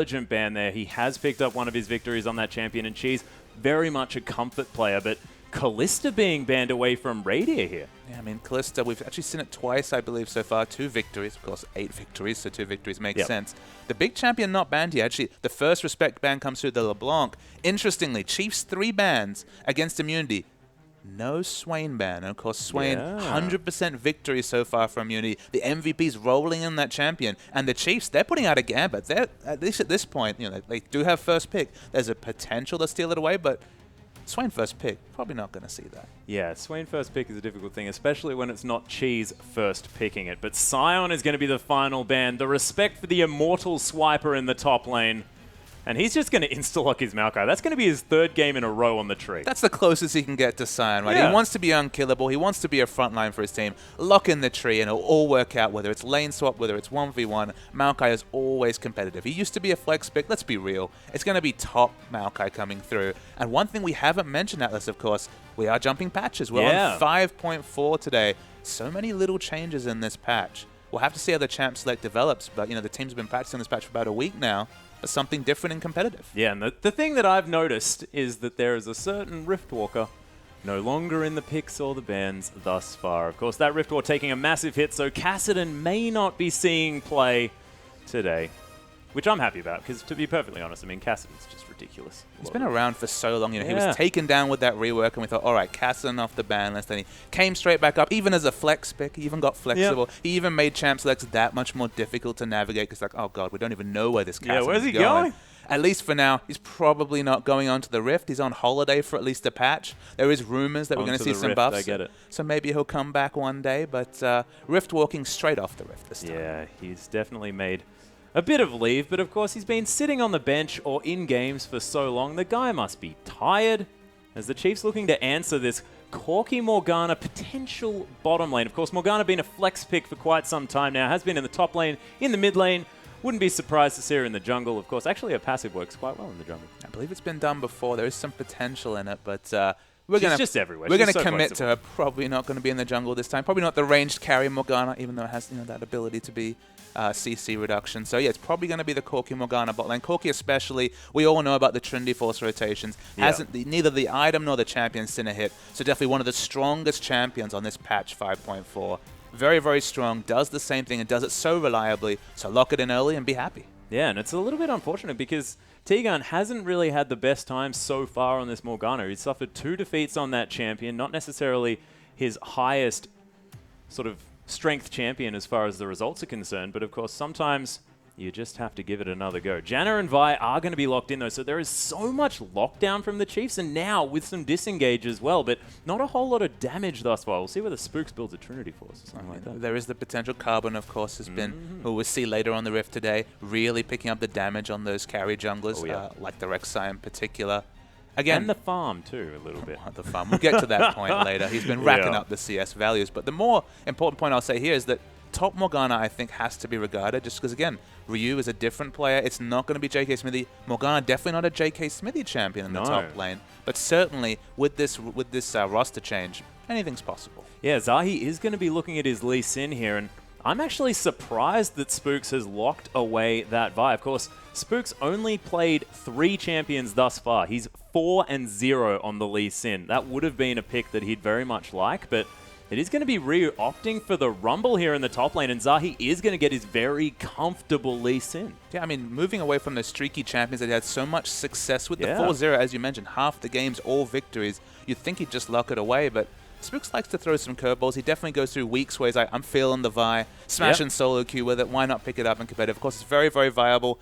intelligent ban there. He has picked up one of his victories on that champion, and Cheese, very much a comfort player, but Kalista being banned away from Radier here. Yeah, I mean, Kalista, we've actually seen it twice, I believe, so far. 2 victories. Of course, 8 victories, so 2 victories makes sense. The big champion not banned here. Actually, the first respect ban comes through the LeBlanc. Interestingly, Chiefs 3 bans against immunity. No Swain ban. And of course, Swain, 100% victory so far for immunity. The MVP's rolling in that champion. And the Chiefs, they're putting out a gambit. They're, at least at this point, you know, they do have first pick. There's a potential to steal it away, but Swain first pick, probably not going to see that. Yeah, Swain first pick is a difficult thing, especially when it's not Cheese first picking it. But Sion is going to be the final ban. The respect for the immortal swiper in the top lane. And he's just going to insta-lock his Maokai. That's going to be his 3rd game in a row on the tree. That's the closest he can get to Sion, right? Yeah. He wants to be unkillable. He wants to be a frontline for his team. Lock in the tree, and it'll all work out, whether it's lane swap, whether it's 1v1. Maokai is always competitive. He used to be a flex pick. Let's be real. It's going to be top Maokai coming through. And one thing we haven't mentioned, Atlas, of course, we are jumping patches. We're on 5.4 today. So many little changes in this patch. We'll have to see how the champ select develops, but you know the team's been practicing this patch for about a week now. Something different and competitive. Yeah, and the thing that I've noticed is that there is a certain Riftwalker no longer in the picks or the bans thus far. Of course, that Riftwalker taking a massive hit, so Kassadin may not be seeing play today, which I'm happy about, because to be perfectly honest, I mean, Kassadin's just ridiculous. He's been around for so long. You know, he was taken down with that rework, and we thought, all right, Kassadin off the ban list. And he came straight back up, even as a flex pick. He even got flexible. He even made champ selects that much more difficult to navigate, because like, oh god, we don't even know where this Kassadin's where's he going? At least for now, he's probably not going on to the Rift. He's on holiday for at least a patch. There is rumors that we're going to see some buffs. I get it. So maybe he'll come back one day, but Rift walking straight off the Rift this time. Yeah, he's definitely made a bit of leave, but of course he's been sitting on the bench or in games for so long. The guy must be tired, as the Chiefs looking to answer this Corki Morgana potential bottom lane. Of course, Morgana been a flex pick for quite some time now, has been in the top lane, in the mid lane. Wouldn't be surprised to see her in the jungle, of course. Actually, her passive works quite well in the jungle. I believe it's been done before. There is some potential in it, but she's just everywhere. We're going to commit to her. Probably not going to be in the jungle this time. Probably not the ranged carry Morgana, even though it has that ability to be CC reduction. So yeah, it's probably going to be the Corki Morgana bot lane. Corki especially, we all know about the Trinity Force rotations. Neither the item nor the champion seen a hit. So definitely one of the strongest champions on this patch 5.4. Very, very strong, does the same thing and does it so reliably. So lock it in early and be happy. Yeah, and it's a little bit unfortunate because T-Gun hasn't really had the best time so far on this Morgana. He's suffered 2 defeats on that champion, not necessarily his highest sort of strength champion as far as the results are concerned, but of course sometimes you just have to give it another go. Janna and Vi are going to be locked in though, so there is so much lockdown from the Chiefs, and now with some disengage as well, but not a whole lot of damage thus far. We'll see whether Spooks builds a Trinity Force or something like that. There is the potential. Carbon, of course, has been, who we'll see later on the Rift today, really picking up the damage on those carry junglers, like the Rek'Sai in particular. Again, and the farm too, a little bit. The farm. We'll get to that point later. He's been racking up the CS values, but the more important point I'll say here is that top Morgana, I think, has to be regarded, just because, again, Ryu is a different player. It's not going to be JK Smithy. Morgana, definitely not a JK Smithy champion in the top lane. But certainly, with this roster change, anything's possible. Yeah, Zahi is going to be looking at his Lee Sin here, and I'm actually surprised that Spooks has locked away that Vi. Of course, Spooks only played 3 champions thus far. He's 4-0 on the Lee Sin. That would have been a pick that he'd very much like, but it is going to be Ryu opting for the Rumble here in the top lane, and Zahi is going to get his very comfortable Lee Sin. Yeah, I mean, moving away from the streaky champions that he had so much success with, the 4-0, as you mentioned, half the games, all victories, you'd think he'd just lock it away, but Spooks likes to throw some curveballs. He definitely goes through weeks where he's like, I'm feeling the Vi, smash and solo queue with it, why not pick it up in competitive? Of course, it's very, very viable,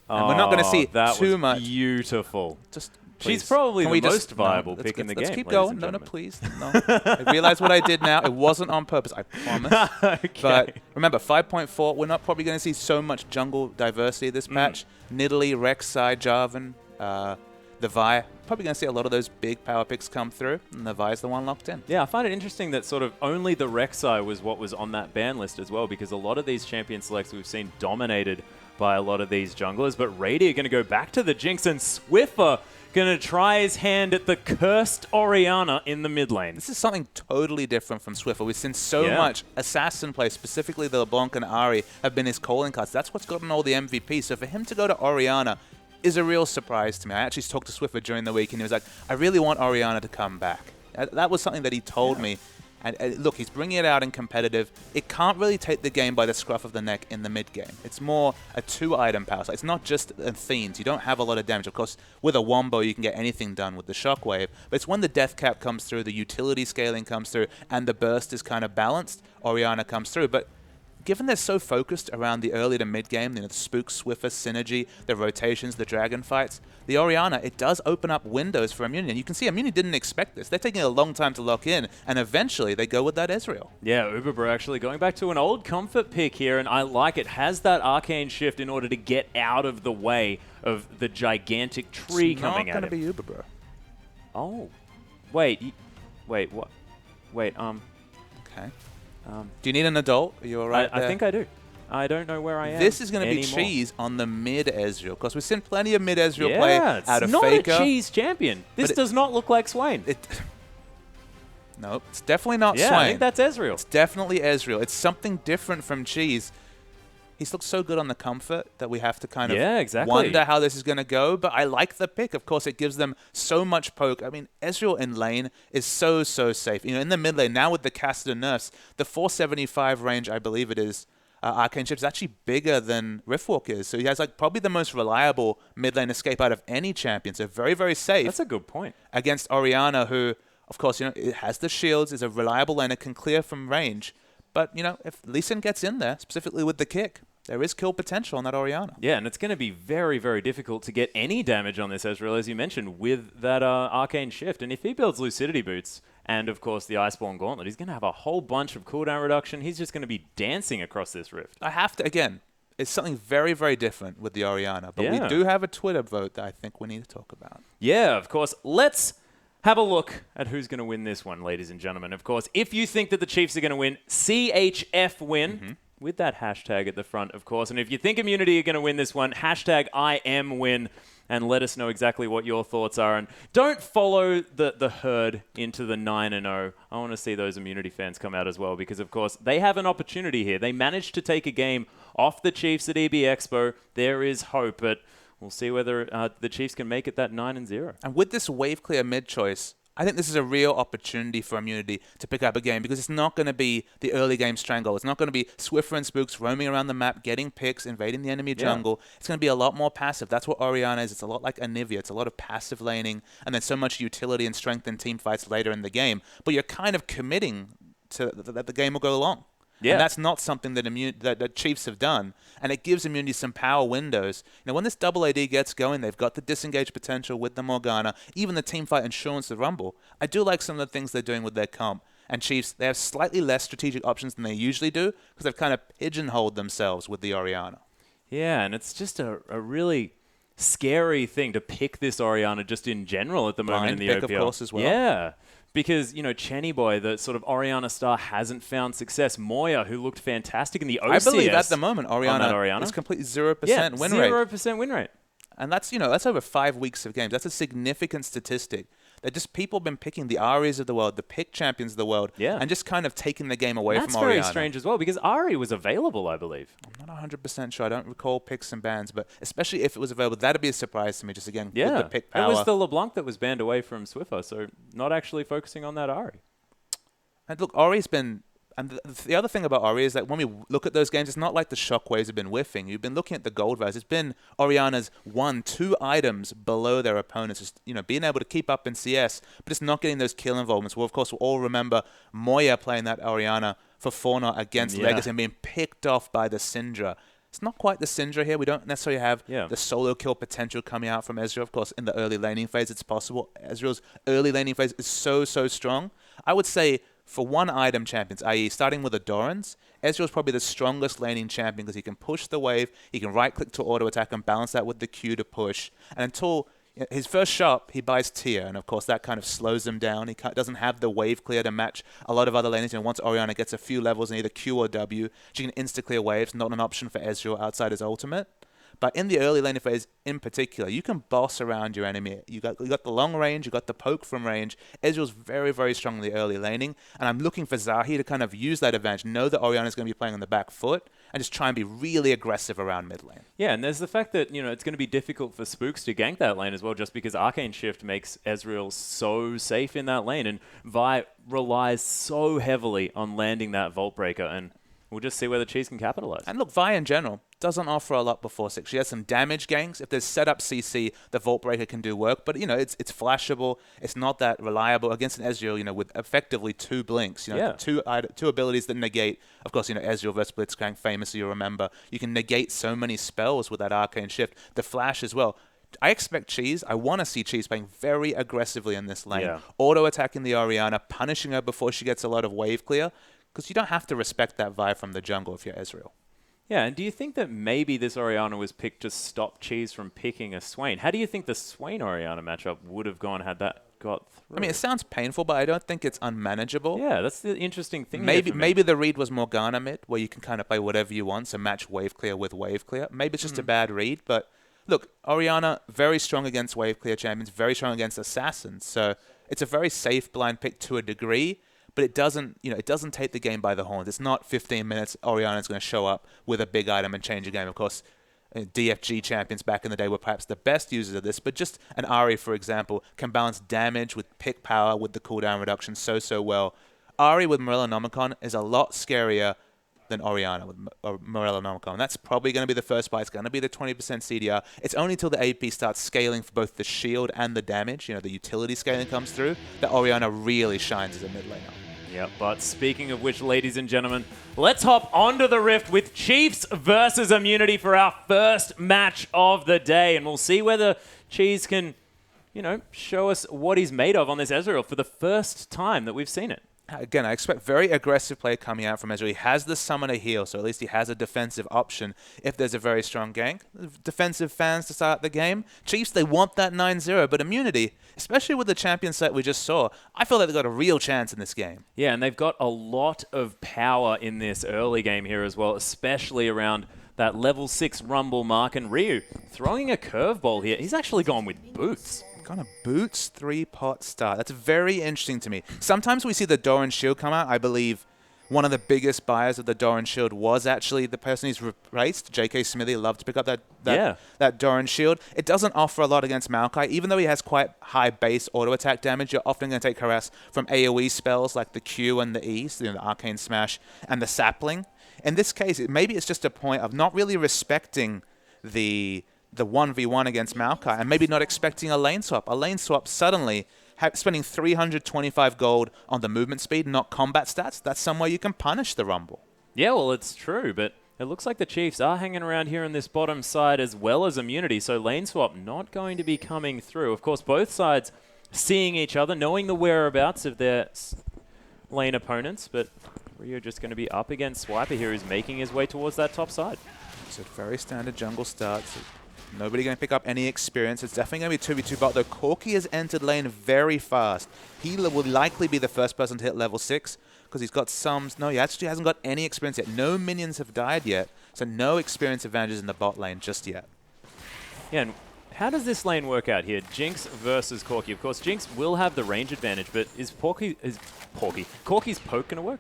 and we're not going to see too much. Beautiful. Just She's probably the most viable pick in the game. Let's keep going. No, please. No. I realize what I did now. It wasn't on purpose, I promise. But remember, 5.4, we're not probably going to see so much jungle diversity this patch. Nidalee, Rek'Sai, Jarvan, the Vi. Probably going to see a lot of those big power picks come through, and the Vi's the one locked in. Yeah, I find it interesting that sort of only the Rek'Sai was what was on that ban list as well, because a lot of these champion selects we've seen dominated by a lot of these junglers. But Rady are going to go back to the Jinx, and Swiffer Gonna try his hand at the cursed Orianna in the mid lane. This is something totally different from Swiffer. We've seen so much assassin play, specifically the LeBlanc and Ahri have been his calling cards. That's what's gotten all the MVP. So for him to go to Orianna is a real surprise to me. I actually talked to Swiffer during the week, and he was like, I really want Orianna to come back. That was something that he told me. And look, he's bringing it out in competitive. It can't really take the game by the scruff of the neck in the mid game. It's more a 2-item power. So it's not just Athenes. You don't have a lot of damage. Of course, with a Wombo, you can get anything done with the Shockwave. But it's when the Death Cap comes through, the utility scaling comes through, and the burst is kind of balanced, Orianna comes through. But given they're so focused around the early to mid game, the Spook, Swiffer, Synergy, the rotations, the Dragon fights, the Orianna, it does open up windows for Immunity. And you can see Immunity didn't expect this. They're taking a long time to lock in, and eventually they go with that Ezreal. Yeah, Uberbro actually going back to an old comfort pick here, and I like it. Has that Arcane Shift in order to get out of the way of the gigantic tree coming at him. It's not going to be Uberbro. Oh. Wait, what? Wait, Okay. Do you need an adult? Are you all right I think I do. I don't know where I am. This is going to be cheese on the mid Ezreal, because we've seen plenty of mid Ezreal play out of Faker. It's not a cheese champion. This does not look like Swain. No, it's definitely not Swain. Yeah, I think that's Ezreal. It's definitely Ezreal. It's something different from cheese. He's looked so good on the comfort that we have to kind of wonder how this is going to go. But I like the pick. Of course, it gives them so much poke. I mean, Ezreal in lane is so safe. You know, in the mid lane, now with the casted nerfs, the 475 range, I believe it is, Arcane Shift is actually bigger than Riftwalk is. So he has like probably the most reliable mid lane escape out of any champion. So very safe. That's a good point. Against Orianna, who, of course, you know, it has the shields, is a reliable laner, can clear from range. But, you know, if Lee Sin gets in there, specifically with the kick, there is kill potential on that Orianna. Yeah, and it's going to be very difficult to get any damage on this Ezreal, as you mentioned, with that Arcane Shift. And if he builds Lucidity Boots and, of course, the Iceborne Gauntlet, he's going to have a whole bunch of cooldown reduction. He's just going to be dancing across this rift. I have to, again, it's something very different with the Orianna. But we do have a Twitter vote that I think we need to talk about. Yeah, of course. Let's have a look at who's going to win this one, ladies and gentlemen. Of course, if you think that the Chiefs are going to win, CHF win, with that hashtag at the front, of course. And if you think Immunity are going to win this one, hashtag IMWin, and let us know exactly what your thoughts are. And don't follow the herd into the 9-0. I want to see those Immunity fans come out as well, because, of course, they have an opportunity here. They managed to take a game off the Chiefs at EB Expo. There is hope, but we'll see whether the Chiefs can make it that 9-0. And with this wave clear mid choice, I think this is a real opportunity for Immunity to pick up a game, because it's not going to be the early game strangle. It's not going to be Swiffer and Spooks roaming around the map, getting picks, invading the enemy jungle. It's going to be a lot more passive. That's what Orianna is. It's a lot like Anivia. It's a lot of passive laning, and then so much utility and strength in team fights later in the game. But you're kind of committing to that the game will go long. Yeah. And that's not something that Chiefs have done. And it gives Immunity some power windows. You know, when this double AD gets going, they've got the disengage potential with the Morgana, even the teamfight insurance, the Rumble. I do like some of the things they're doing with their comp. And Chiefs, they have slightly less strategic options than they usually do, because they've kind of pigeonholed themselves with the Orianna. Yeah, and it's just a really scary thing to pick this Orianna just in general at the moment in the pick, OPL. Of course, as well. Yeah. Because, you know, Chenny Boy, the sort of Orianna star, hasn't found success. Moya, who looked fantastic in the OCS. I believe at the moment, Orianna is completely 0% win rate. 0% win rate. And that's, you know, that's over 5 weeks of games. That's a significant statistic. That just people have been picking the Aries of the world, the pick champions of the world, and just kind of taking the game away from Orianna. That's very strange as well, because Ahri was available, I believe. I'm not 100% sure. I don't recall picks and bans, but especially if it was available, that'd be a surprise to me, just again, with the pick power. It was the LeBlanc that was banned away from Swiffer, so not actually focusing on that Ahri. And look, Ahri's been... And the other thing about Ahri is that when we look at those games, it's not like the Shockwaves have been whiffing. You've been looking at the gold values. It's been Orianna's 1-2 items below their opponents. Just, you know, being able to keep up in CS, but it's not getting those kill involvements. Well, of course, we'll all remember Moya playing that Orianna for Fortnite against Legacy and being picked off by the Syndra. It's not quite the Syndra here. We don't necessarily have the solo kill potential coming out from Ezreal. Of course, in the early laning phase, it's possible. Ezreal's early laning phase is so strong. I would say, for one item champions, i.e. starting with the Dorans, Ezreal's probably the strongest laning champion, because he can push the wave, he can right-click to auto-attack and balance that with the Q to push. And until his first shop, he buys tier, and of course that kind of slows him down. He doesn't have the wave clear to match a lot of other laners. And once Orianna gets a few levels in either Q or W, she can insta-clear waves, not an option for Ezreal outside his ultimate. But in the early laning phase in particular, you can boss around your enemy. You got the long range, you got the poke from range. Ezreal's very, very strong in the early laning, and I'm looking for Zahi to kind of use that advantage, know that Orianna's going to be playing on the back foot, and just try and be really aggressive around mid lane. Yeah, and there's the fact that, it's going to be difficult for Spooks to gank that lane as well, just because Arcane Shift makes Ezreal so safe in that lane, and Vi relies so heavily on landing that Vault Breaker, and we'll just see whether Cheese can capitalize. And look, Vi in general doesn't offer a lot before 6. She has some damage ganks. If there's setup CC, the Vault Breaker can do work. But, it's flashable. It's not that reliable against an Ezreal, with effectively 2 blinks. Two abilities that negate. Of course, Ezreal versus Blitzcrank, famously, you remember. You can negate so many spells with that Arcane Shift. The flash as well. I expect Cheese. I want to see Cheese playing very aggressively in this lane. Yeah. Auto-attacking the Orianna, punishing her before she gets a lot of wave clear. Because you don't have to respect that vibe from the jungle if you're Ezreal. Yeah, and do you think that maybe this Orianna was picked to stop Cheese from picking a Swain? How do you think the Swain-Orianna matchup would have gone had that got through? I mean, it sounds painful, but I don't think it's unmanageable. Yeah, that's the interesting thing. Maybe the read was Morgana mid, where you can kind of play whatever you want, so match wave clear with wave clear. Maybe it's just a bad read, but look, Orianna, very strong against wave clear champions, very strong against assassins, so it's a very safe blind pick to a degree. But it doesn't take the game by the horns. It's not 15 minutes. Orianna's going to show up with a big item and change a game. Of course, DFG champions back in the day were perhaps the best users of this. But just an Ahri, for example, can balance damage with pick power with the cooldown reduction so well. Ahri with Morellonomicon is a lot scarier than Orianna with Morellonomicon. That's probably going to be the first buy. It's going to be the 20% CDR. It's only till the AP starts scaling for both the shield and the damage, the utility scaling comes through, that Orianna really shines as a mid laner. Yeah, but speaking of which, ladies and gentlemen, let's hop onto the Rift with Chiefs versus Immunity for our first match of the day. And we'll see whether Cheese can, show us what he's made of on this Ezreal for the first time that we've seen it. Again, I expect very aggressive play coming out from Ezreal. He has the summoner heal, so at least he has a defensive option if there's a very strong gank. Defensive fans to start the game. Chiefs, they want that 9-0, but Immunity, especially with the champion set we just saw, I feel like they've got a real chance in this game. Yeah, and they've got a lot of power in this early game here as well, especially around that level 6 Rumble mark. And Ryu throwing a curveball here. He's actually gone with boots. Kind of boots 3-pot start. That's very interesting to me. Sometimes we see the Doran Shield come out. I believe one of the biggest buyers of the Doran Shield was actually the person he's replaced. J.K. Smithy loved to pick up that Doran Shield. It doesn't offer a lot against Maokai. Even though he has quite high base auto attack damage, you're often going to take harass from AoE spells like the Q and the E, so, the Arcane Smash and the Sapling. In this case, maybe it's just a point of not really respecting the 1v1 against Maokai and maybe not expecting a lane swap. A lane swap suddenly spending 325 gold on the movement speed, not combat stats. That's somewhere you can punish the Rumble. Yeah, well, it's true, but it looks like the Chiefs are hanging around here on this bottom side as well as Immunity, so lane swap not going to be coming through. Of course, both sides seeing each other, knowing the whereabouts of their lane opponents, but Rio just going to be up against Swiper here, who's making his way towards that top side. It's a very standard jungle start. So nobody going to pick up any experience. It's definitely going to be 2v2 bot, though Corki has entered lane very fast. He will likely be the first person to hit level 6 because he's got some... No, he actually hasn't got any experience yet. No minions have died yet, so no experience advantages in the bot lane just yet. Yeah, and how does this lane work out here? Jinx versus Corki. Of course, Jinx will have the range advantage, but is Corki's poke going to work?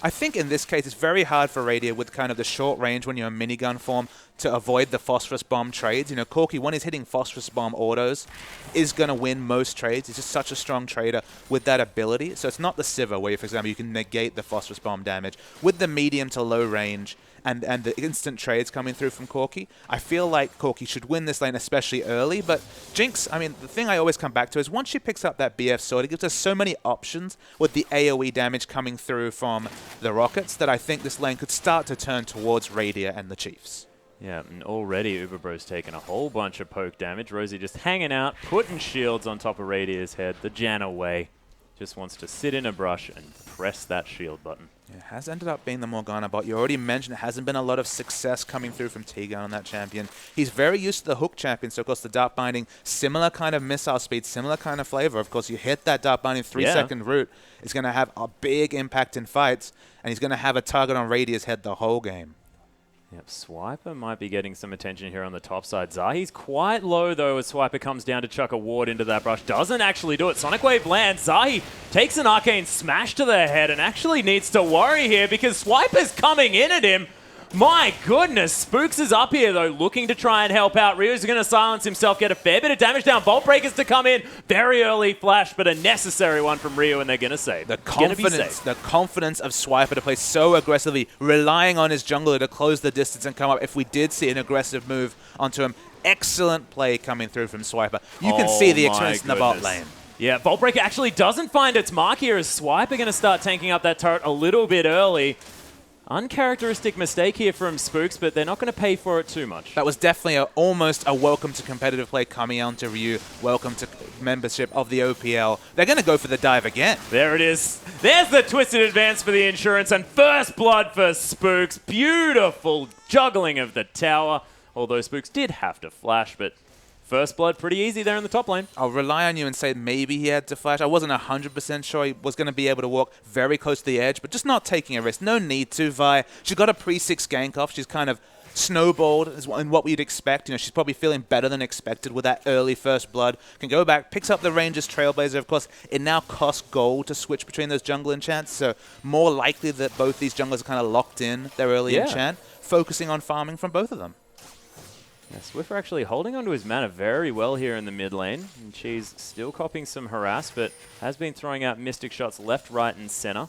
I think in this case, it's very hard for Radier with kind of the short range when you're in minigun form to avoid the Phosphorus Bomb trades. Corki, when he's hitting Phosphorus Bomb autos, is going to win most trades. He's just such a strong trader with that ability. So it's not the Sivir where, for example, you can negate the Phosphorus Bomb damage. With the medium to low range and the instant trades coming through from Corki, I feel like Corki should win this lane, especially early. But Jinx, I mean, the thing I always come back to is once she picks up that BF sword, it gives us so many options with the AoE damage coming through from the rockets that I think this lane could start to turn towards Radier and the Chiefs. Yeah, and already Uberbro's taken a whole bunch of poke damage. Rosie just hanging out, putting shields on top of Radier's head. The Janna way. Just wants to sit in a brush and press that shield button. It has ended up being the Morgana bot. You already mentioned it hasn't been a lot of success coming through from Tegan on that champion. He's very used to the hook champion, so of course the Dark Binding, similar kind of missile speed, similar kind of flavor. Of course, you hit that Dark Binding 3-second route, it's going to have a big impact in fights, and he's going to have a target on Radier's head the whole game. Yep, Swiper might be getting some attention here on the top side. Zahi's quite low, though, as Swiper comes down to chuck a ward into that brush. Doesn't actually do it. Sonic Wave lands. Zahi takes an Arcane Smash to the head and actually needs to worry here because Swiper's coming in at him. My goodness, Spooks is up here, though, looking to try and help out. Rio's going to silence himself, get a fair bit of damage down. Vault Breakers to come in. Very early flash, but a necessary one from Rio, and they're going to save. The confidence of Swiper to play so aggressively, relying on his jungler to close the distance and come up. If we did see an aggressive move onto him, excellent play coming through from Swiper. You can see the experience in the bot lane. Yeah, Vault Breaker actually doesn't find its mark here as Swiper going to start tanking up that turret a little bit early. Uncharacteristic mistake here from Spooks, but they're not going to pay for it too much. That was definitely almost a welcome to competitive play coming out to Ryu. Welcome to membership of the OPL. They're going to go for the dive again. There it is. There's the twisted advance for the insurance, and first blood for Spooks. Beautiful juggling of the tower, although Spooks did have to flash, but first blood pretty easy there in the top lane. I'll rely on you and say maybe he had to flash. I wasn't 100% sure he was going to be able to walk very close to the edge, but just not taking a risk. No need to, Vi. She got a pre-6 gank off. She's kind of snowballed in what we'd expect. You know, she's probably feeling better than expected with that early first blood. Can go back, picks up the Rangers Trailblazer. Of course, it now costs gold to switch between those jungle enchants, so more likely that both these junglers are kind of locked in their early enchant, focusing on farming from both of them. Yeah, Swiffer actually holding onto his mana very well here in the mid lane. And she's still copying some harass, but has been throwing out Mystic shots left, right, and center.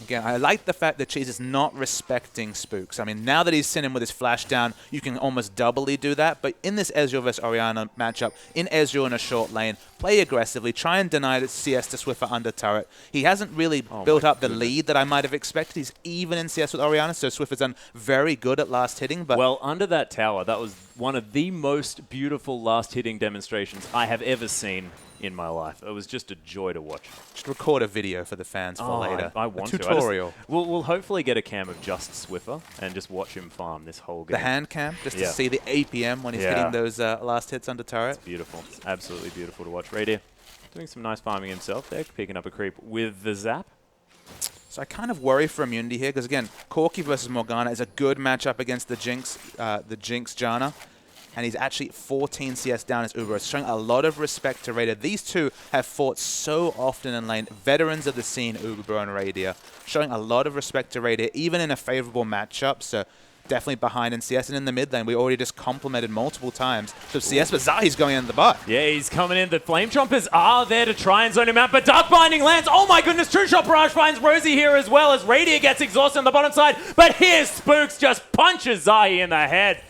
Again, I like the fact that Cheese is not respecting Spooks. I mean, now that he's sent him with his flash down, you can almost doubly do that. But in this Ezreal versus Orianna matchup, in Ezreal in a short lane, play aggressively, try and deny the CS to Swiffer under turret. He hasn't really built up the lead that I might have expected. He's even in CS with Orianna, so Swiffer's done very good at last hitting. But well, under that tower, that was one of the most beautiful last hitting demonstrations I have ever seen in my life. It was just a joy to watch. Just record a video for the fans for later. I want a tutorial. We'll hopefully get a cam of just Swiffer and just watch him farm this whole game. The hand cam, just to see the APM when he's hitting those last hits under turret. It's beautiful. It's absolutely beautiful to watch. Radier doing some nice farming himself there, picking up a creep with the zap. So I kind of worry for immunity here because, again, Corki versus Morgana is a good matchup against the Jinx Janna. And he's actually 14 CS down as Uber. It's showing a lot of respect to Radier. These two have fought so often in lane. Veterans of the scene, Uber and Radier. Showing a lot of respect to Radier, even in a favorable matchup. So definitely behind in CS. And in the mid lane, we already just complimented multiple times. So CS, but Zahi's going in the bot. Yeah, he's coming in. The Flame Chompers are there to try and zone him out. But Dark Binding lands. Oh my goodness, True Shot Barrage finds Rosie here as well as Radier gets exhausted on the bottom side. But here's Spooks just punches Zahi in the head.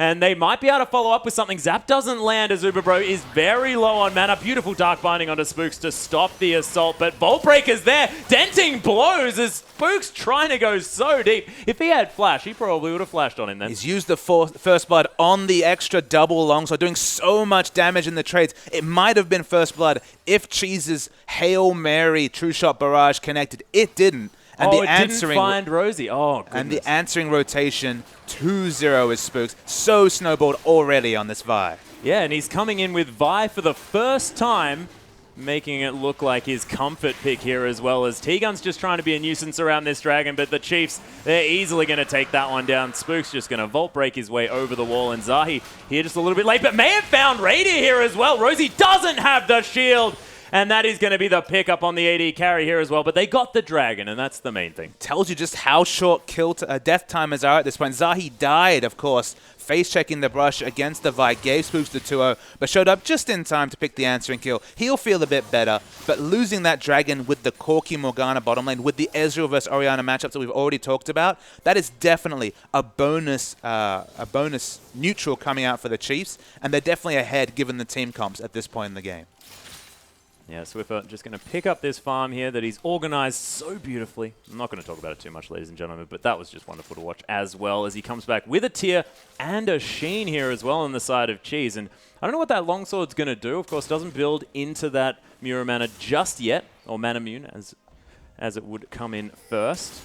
And they might be able to follow up with something. Zap doesn't land as Uberbro is very low on mana. Beautiful Dark Binding onto Spooks to stop the assault. But Vault Breaker's there. Denting blows as Spooks trying to go so deep. If he had flash, he probably would have flashed on him then. He's used the first blood on the extra double long, so doing so much damage in the trades. It might have been first blood if Cheese's Hail Mary True Shot Barrage connected. It didn't. And it didn't find Rosie. Oh, goodness. And the answering rotation, 2-0 is Spooks. So snowballed already on this Vi. Yeah, and he's coming in with Vi for the first time, making it look like his comfort pick here as well as T-Gun's just trying to be a nuisance around this dragon, but the Chiefs, they're easily going to take that one down. Spook's just going to Vault Break his way over the wall, and Zahi here just a little bit late, but may have found Radier here as well. Rosie doesn't have the shield. And that is going to be the pickup on the AD carry here as well. But they got the dragon, and that's the main thing. Tells you just how short death timers are at this point. Zahi died, of course, face-checking the brush against the Vi, gave Spooks the 2-0, but showed up just in time to pick the answering kill. He'll feel a bit better, but losing that dragon with the Corki Morgana bottom lane, with the Ezreal versus Orianna matchups that we've already talked about, that is definitely a bonus neutral coming out for the Chiefs, and they're definitely ahead given the team comps at this point in the game. Yeah, Swiffer just going to pick up this farm here that he's organized so beautifully. I'm not going to talk about it too much, ladies and gentlemen, but that was just wonderful to watch as well as he comes back with a Tear and a Sheen here as well on the side of Cheese. And I don't know what that longsword's going to do. Of course, doesn't build into that Mura mana just yet, or Mana Mune as it would come in first.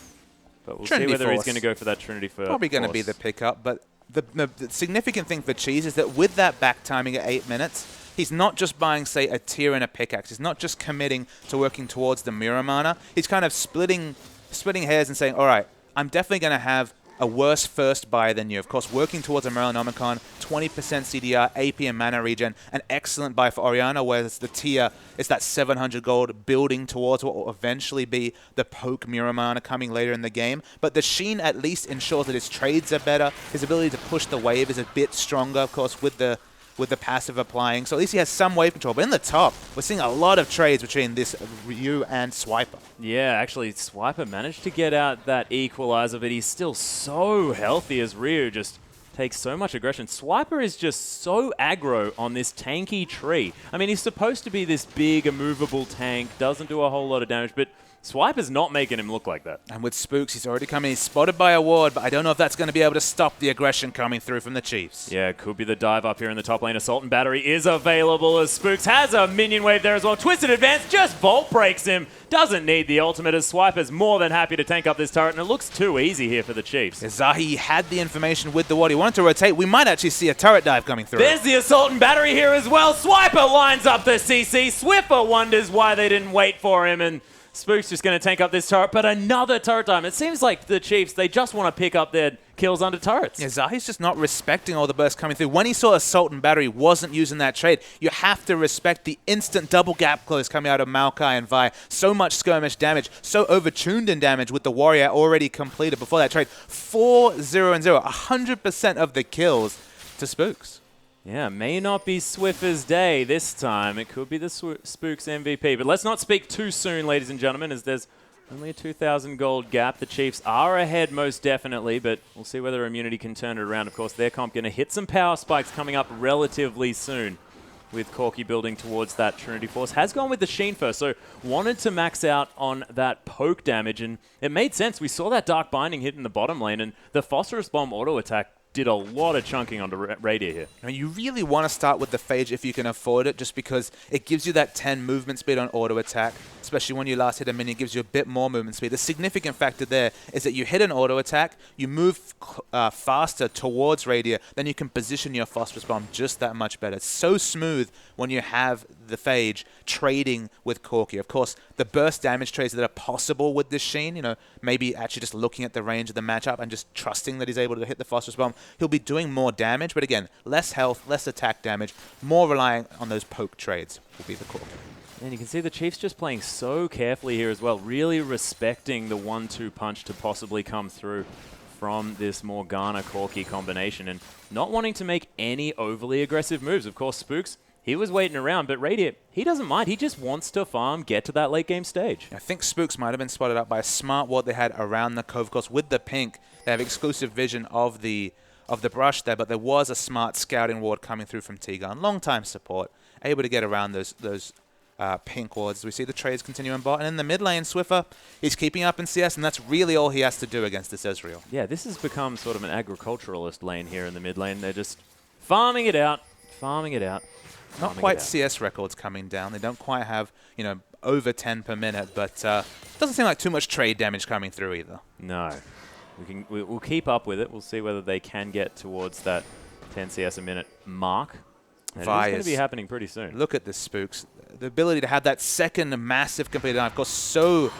But we'll see whether he's going to go for that Trinity first. Probably going to be the pickup, but the significant thing for Cheese is that with that back timing at 8 minutes, he's not just buying, say, a Tear and a pickaxe. He's not just committing to working towards the Mura mana. He's kind of splitting hairs and saying, all right, I'm definitely going to have a worse first buy than you. Of course, working towards a Merlinomicon, 20% CDR, AP and mana regen, an excellent buy for Orianna, whereas the tier is that 700 gold building towards what will eventually be the Poke Muramana coming later in the game. But the Sheen at least ensures that his trades are better, his ability to push the wave is a bit stronger, of course, with the passive applying. So at least he has some wave control. But in the top, we're seeing a lot of trades between this Ryu and Swiper. Yeah, actually, Swiper managed to get out that equalizer, but he's still so healthy as Ryu just takes so much aggression. Swiper is just so aggro on this tanky tree. I mean, he's supposed to be this big, immovable tank, doesn't do a whole lot of damage, but Swiper's not making him look like that. And with Spooks, he's already coming. He's spotted by a ward, but I don't know if that's going to be able to stop the aggression coming through from the Chiefs. Yeah, it could be the dive up here in the top lane. Assault and Battery is available as Spooks has a minion wave there as well. Twisted Advance just Vault breaks him. Doesn't need the ultimate as Swiper's more than happy to tank up this turret, and it looks too easy here for the Chiefs. Zahi had the information with the ward. He wanted to rotate. We might actually see a turret dive coming through. There's the Assault and Battery here as well. Swiper lines up the CC. Swiffer wonders why they didn't wait for him, and Spook's just going to tank up this turret, but another turret time. It seems like the Chiefs, they just want to pick up their kills under turrets. Yeah, Zahi's just not respecting all the bursts coming through. When he saw Assault and Battery wasn't using that trade, you have to respect the instant double gap close coming out of Maokai and Vi. So much skirmish damage, so overtuned in damage with the Warrior already completed before that trade. 4-0-0, 100% of the kills to Spooks. Yeah, may not be Swiffer's day this time. It could be the Spooks MVP. But let's not speak too soon, ladies and gentlemen, as there's only a 2,000 gold gap. The Chiefs are ahead most definitely, but we'll see whether Immunity can turn it around. Of course, their comp going to hit some power spikes coming up relatively soon with Corki building towards that Trinity Force. Has gone with the Sheen first, so wanted to max out on that poke damage, and it made sense. We saw that Dark Binding hit in the bottom lane, and the Phosphorus Bomb auto attack did a lot of chunking onto Radier here. I mean, you really want to start with the Phage if you can afford it, just because it gives you that 10 movement speed on auto attack, especially when you last hit a minion, it gives you a bit more movement speed. The significant factor there is that you hit an auto attack, you move faster towards Radier, then you can position your Phosphorus Bomb just that much better. It's so smooth when you have the Phage trading with Corki. Of course, the burst damage trades that are possible with this Sheen, you know, maybe actually just looking at the range of the matchup and just trusting that he's able to hit the Phosphorus Bomb, he'll be doing more damage, but again, less health, less attack damage, more relying on those poke trades will be the core. And you can see the Chiefs just playing so carefully here as well, really respecting the 1-2 punch to possibly come through from this Morgana-Corki combination and not wanting to make any overly aggressive moves. Of course, Spooks, he was waiting around, but Radiant, he doesn't mind. He just wants to farm, get to that late game stage. I think Spooks might have been spotted up by a smart ward they had around the cove. Of course, with the pink, they have exclusive vision of the brush there, but there was a smart scouting ward coming through from T-Gun. Long-time support, able to get around those pink wards. We see the trades continue in bot, and in the mid lane, Swiffer, he's keeping up in CS, and that's really all he has to do against this Ezreal. Yeah, this has become sort of an agriculturalist lane here in the mid lane. They're just farming it out, farming it out. Not quite CS records coming down. They don't quite have, you know, over 10 per minute, but doesn't seem like too much trade damage coming through either. No. We'll keep up with it. We'll see whether they can get towards that 10 CS a minute mark. And it's going to be happening pretty soon. Look at this, Spooks. The ability to have that second massive completed dive, of course, so...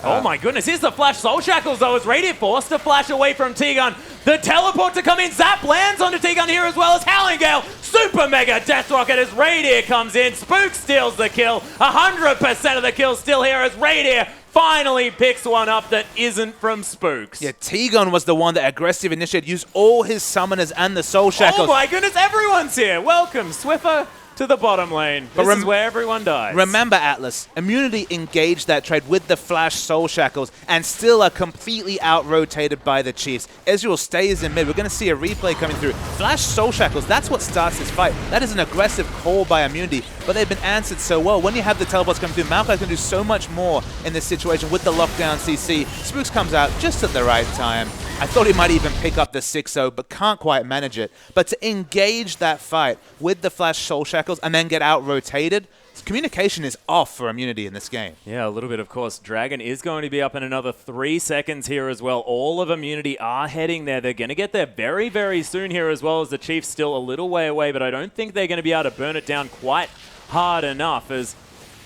oh my goodness, here's the flash Soul Shackles though, as Radiant forced to flash away from T-Gun. The teleport to come in, Zap lands onto T-Gun here as well as Howling Gale. Super Mega Death Rocket as Radiant comes in. Spook steals the kill. 100% of the kill still here as Radiant finally picks one up that isn't from Spooks. Yeah, T-Gun was the one that aggressive initiated, used all his summoners and the Soul Shackles. Oh my goodness, everyone's here. Welcome, Swiffer, to the bottom lane. This is where everyone dies. Remember, Atlas, Immunity engaged that trade with the Flash Soul Shackles and still are completely out-rotated by the Chiefs. Ezreal stays in mid. We're going to see a replay coming through. Flash Soul Shackles, that's what starts this fight. That is an aggressive call by Immunity, but they've been answered so well. When you have the teleports coming through, Maokai can do so much more in this situation with the lockdown CC. Spooks comes out just at the right time. I thought he might even pick up the 6-0, but can't quite manage it. But to engage that fight with the Flash Soul Shackles and then get out-rotated, communication is off for Immunity in this game. Yeah, a little bit, of course. Dragon is going to be up in another 3 seconds here as well. All of Immunity are heading there. They're going to get there very, very soon here as well, as the Chiefs still a little way away, but I don't think they're going to be able to burn it down quite hard enough, as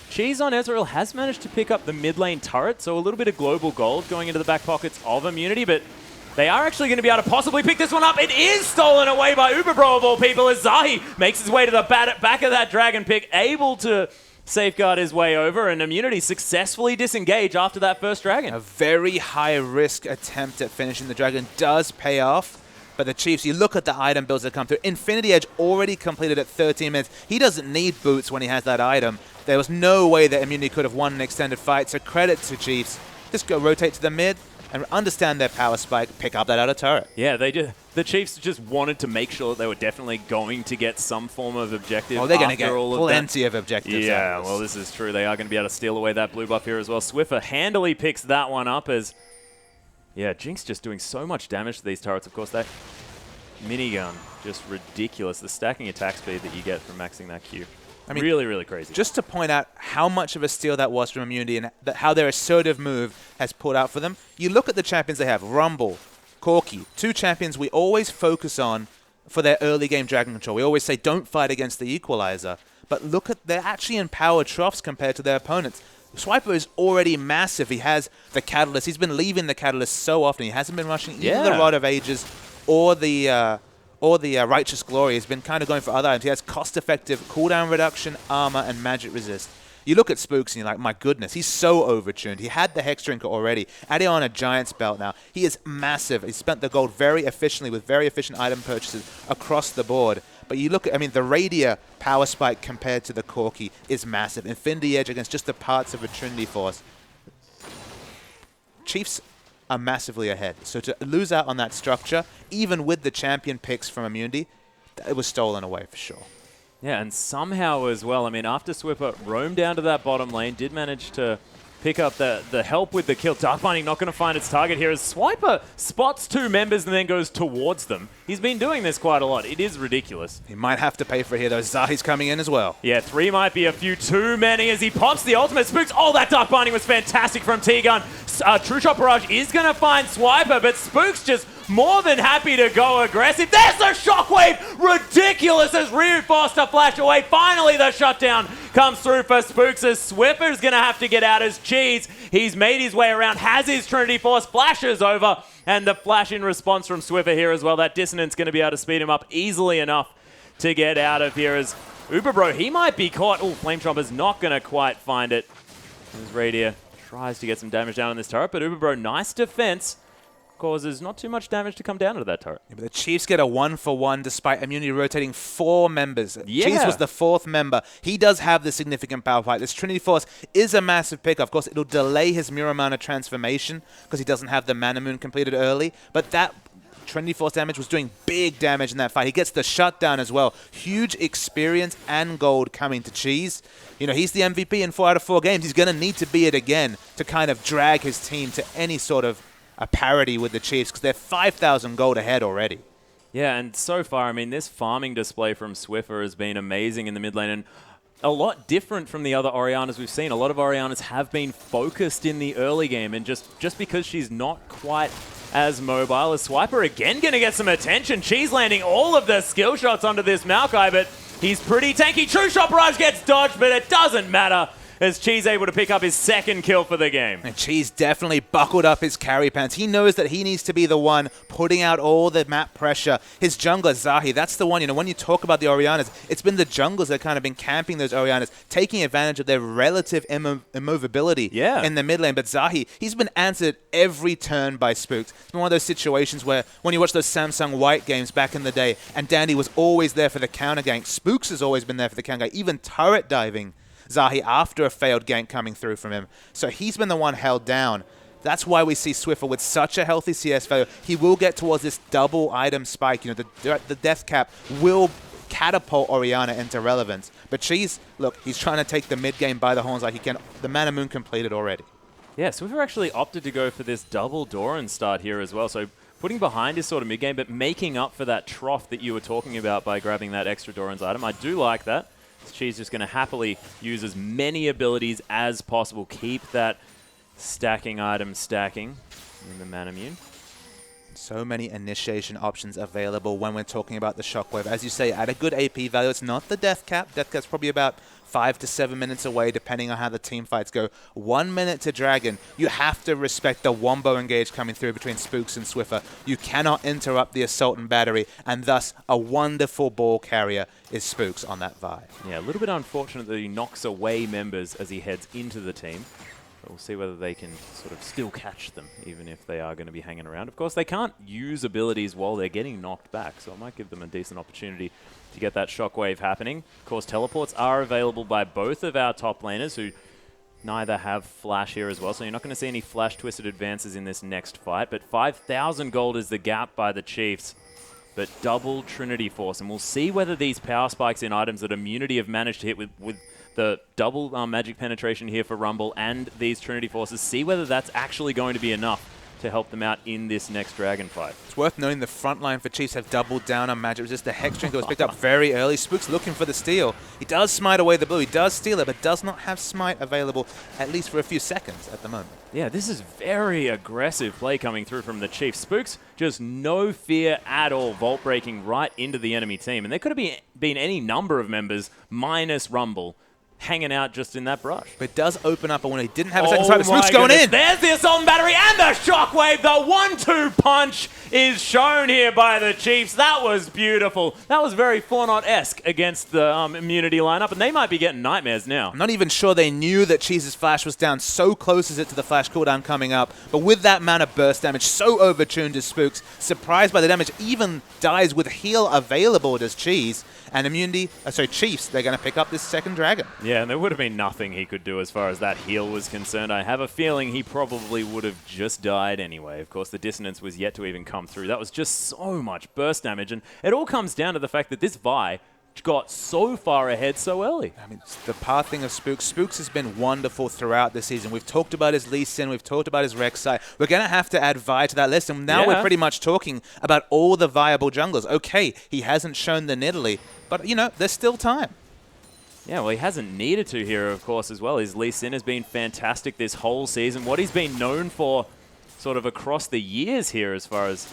Cheese on Ezreal has managed to pick up the mid lane turret, so a little bit of global gold going into the back pockets of Immunity, but They are actually going to be able to possibly pick this one up. It is stolen away by Uberbro of all people as Zahi makes his way to the back of that Dragon pick, able to safeguard his way over, and Immunity successfully disengage after that first Dragon. A very high-risk attempt at finishing the Dragon does pay off, but the Chiefs, you look at the item builds that come through. Infinity Edge already completed at 13 minutes. He doesn't need boots when he has that item. There was no way that Immunity could have won an extended fight, so credit to Chiefs. Just go rotate to the mid and understand their power spike, pick up that outer turret. Yeah, the Chiefs just wanted to make sure that they were definitely going to get some form of objective. Oh, they're going to get plenty of objectives. Yeah, well, this is true. They are going to be able to steal away that blue buff here as well. Swiffer handily picks that one up as, yeah, Jinx just doing so much damage to these turrets. Of course, that minigun, just ridiculous. The stacking attack speed that you get from maxing that Q. I mean, really, really crazy. Just to point out how much of a steal that was from Immunity and how their assertive move has pulled out for them, you look at the champions they have, Rumble, Corki, two champions we always focus on for their early game Dragon control. We always say don't fight against the Equalizer, but look at, they're actually in power troughs compared to their opponents. Swiper is already massive. He has the Catalyst. He's been leaving the Catalyst so often. He hasn't been rushing either the Rod of Ages or the Righteous Glory. He's been kind of going for other items. He has cost-effective cooldown reduction, armor, and magic resist. You look at Spooks and you're like, my goodness, he's so overtuned. He had the Hex Drinker already. Adding on a Giant's Belt now. He is massive. He spent the gold very efficiently with very efficient item purchases across the board. But you look at, I mean, the Radia power spike compared to the Corki is massive. Infinity Edge against just the parts of a Trinity Force. Chiefs are massively ahead. So to lose out on that structure, even with the champion picks from Immunity, it was stolen away for sure. Yeah, and somehow as well, I mean, after Swiffer roamed down to that bottom lane, did manage to pick up the help with the kill. Dark Binding not going to find its target here as Swiper spots two members and then goes towards them. He's been doing this quite a lot. It is ridiculous. He might have to pay for it here, though. Zahi's coming in as well. Yeah, 3 might be a few too many as he pops the ultimate. Spooks, oh, that Dark Binding was fantastic from T-Gun. True Shot Barrage is going to find Swiper, but Spooks just more than happy to go aggressive. There's the Shockwave! Ridiculous as reinforced to flash away. Finally, the shutdown comes through for Spooks as Swiffer's going to have to get out as Cheese. He's made his way around, has his Trinity Force, flashes over, and the flash in response from Swiffer here as well. That Dissonance going to be able to speed him up easily enough to get out of here as Uberbro, he might be caught. Oh, Flame Tromper's not going to quite find it. As Radia tries to get some damage down on this turret, but Uberbro, nice defense. Causes not too much damage to come down to that turret. Yeah, but the Chiefs get a 1-for-1 despite Immunity rotating 4 members. Yeah. Cheese was the 4th member. He does have the significant power fight. This Trinity Force is a massive pick. Of course, it'll delay his Muramana transformation because he doesn't have the Mana Moon completed early. But that Trinity Force damage was doing big damage in that fight. He gets the shutdown as well. Huge experience and gold coming to Cheese. You know, he's the MVP in 4 out of 4 games. He's going to need to be it again to kind of drag his team to any sort of a parity with the Chiefs because they're 5,000 gold ahead already. Yeah, and so far, I mean, this farming display from Swiffer has been amazing in the mid lane and a lot different from the other Orianas we've seen. A lot of Orianas have been focused in the early game, and just because she's not quite as mobile as Swiper, again going to get some attention. She's landing all of the skill shots onto this Maokai, but he's pretty tanky. True Shot Barrage gets dodged, but it doesn't matter, as Cheese able to pick up his 2nd kill for the game. And Cheese definitely buckled up his carry pants. He knows that he needs to be the one putting out all the map pressure. His jungler, Zahi, that's the one, you know, when you talk about the Orianas, it's been the junglers that kind of been camping those Orianas, taking advantage of their relative immovability in the mid lane. But Zahi, he's been answered every turn by Spooks. It's been one of those situations where when you watch those Samsung White games back in the day, and Dandy was always there for the counter gank, Spooks has always been there for the counter gank, even turret diving Zahi after a failed gank coming through from him. So he's been the one held down. That's why we see Swiffer with such a healthy CS value. He will get towards this double item spike. You know, the death cap will catapult Oriana into relevance. But Cheese, look, he's trying to take the mid game by the horns like he can. The Mana Moon completed already. Yeah, Swiffer actually opted to go for this double Doran start here as well. So putting behind his sort of mid game, but making up for that trough that you were talking about by grabbing that extra Doran's item. I do like that. She's just going to happily use as many abilities as possible. Keep that stacking item stacking in the Mana Mune. So many initiation options available when we're talking about the Shockwave. As you say, at a good AP value, it's not the death cap. Death cap's probably about 5 to 7 minutes away, depending on how the team fights go. 1 minute to Dragon. You have to respect the wombo engage coming through between Spooks and Swiffer. You cannot interrupt the assault and battery, and thus a wonderful ball carrier is Spooks on that Vi. Yeah, a little bit unfortunate that he knocks away members as he heads into the team. But we'll see whether they can sort of still catch them, even if they are going to be hanging around. Of course, they can't use abilities while they're getting knocked back, so it might give them a decent opportunity to get that shockwave happening. Of course, teleports are available by both of our top laners, who neither have flash here as well, so you're not going to see any flash twisted advances in this next fight. But 5,000 gold is the gap by the Chiefs, but double Trinity Force, and we'll see whether these power spikes in items that Immunity have managed to hit with the double magic penetration here for Rumble and these Trinity Forces, see whether that's actually going to be enough to help them out in this next Dragon fight. It's worth noting the front line for Chiefs have doubled down on magic resist. The Hex Drink was picked up very early. Spook's looking for the steal. He does smite away the blue. He does steal it, but does not have smite available, at least for a few seconds at the moment. Yeah, this is very aggressive play coming through from the Chiefs. Spooks, just no fear at all, vault breaking right into the enemy team. And there could have been any number of members, minus Rumble, hanging out just in that brush. But it does open up, but when he didn't have a second sight, Spook's going in. There's the assault battery and the shockwave. The 1-2 punch is shown here by the Chiefs. That was beautiful. That was very Fortnite-esque against the Immunity lineup, and they might be getting nightmares now. I'm not even sure they knew that Cheese's flash was down. So close is it to the flash cooldown coming up. But with that amount of burst damage, so overtuned is Spooks. Surprised by the damage, even dies with heal available does Cheese. And Chiefs, they're going to pick up this second Dragon. Yeah, and there would have been nothing he could do as far as that heal was concerned. I have a feeling he probably would have just died anyway. Of course, the dissonance was yet to even come through. That was just so much burst damage. And it all comes down to the fact that this Vi got so far ahead so early. I mean, it's the pathing of Spooks. Spooks has been wonderful throughout the season. We've talked about his Lee Sin. We've talked about his Rek'Sai. We're going to have to add Vi to that list. And now we're pretty much talking about all the viable junglers. Okay, he hasn't shown the Nidalee, but, you know, there's still time. Yeah, well, he hasn't needed to here, of course, as well. His Lee Sin has been fantastic this whole season. What he's been known for sort of across the years here as far as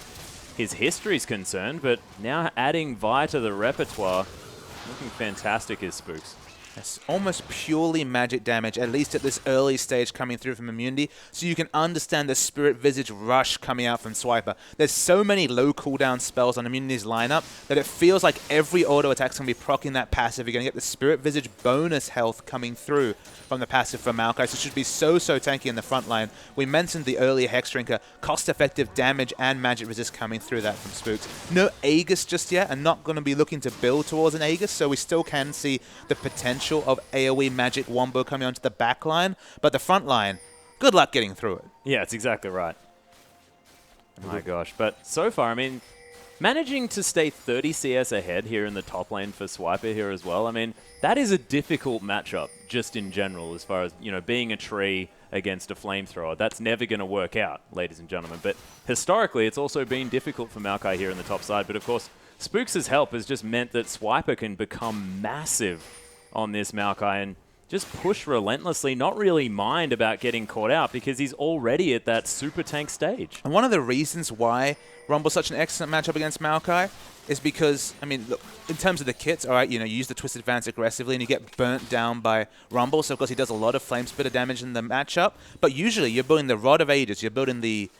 his history is concerned, but now adding Vi to the repertoire, looking fantastic is Spooks. It's almost purely magic damage, at least at this early stage coming through from Immunity, so you can understand the Spirit Visage rush coming out from Swiper. There's so many low cooldown spells on Immunity's lineup that it feels like every auto attack's going to be proccing that passive. You're going to get the Spirit Visage bonus health coming through from the passive for Maokai, so it should be so tanky in the front line. We mentioned the earlier Hex Drinker, cost-effective damage and magic resist coming through that from Spooks. No Aegis just yet, and not going to be looking to build towards an Aegis, so we still can see the potential of AoE magic wombo coming onto the back line, but the front line, good luck getting through it. Yeah, it's exactly right. Oh my gosh. But so far, I mean, managing to stay 30 CS ahead here in the top lane for Swiper here as well, I mean, that is a difficult matchup just in general as far as, you know, being a tree against a flamethrower. That's never going to work out, ladies and gentlemen. But historically, it's also been difficult for Maokai here in the top side. But of course, Spooks' help has just meant that Swiper can become massive on this Maokai and just push relentlessly, not really mind about getting caught out because he's already at that super tank stage. And one of the reasons why Rumble's such an excellent matchup against Maokai is because, I mean, look, in terms of the kits, all right, you know, you use the Twisted Advance aggressively and you get burnt down by Rumble, so of course he does a lot of Flame Spitter damage in the matchup, but usually you're building the Rod of Ages, you're building the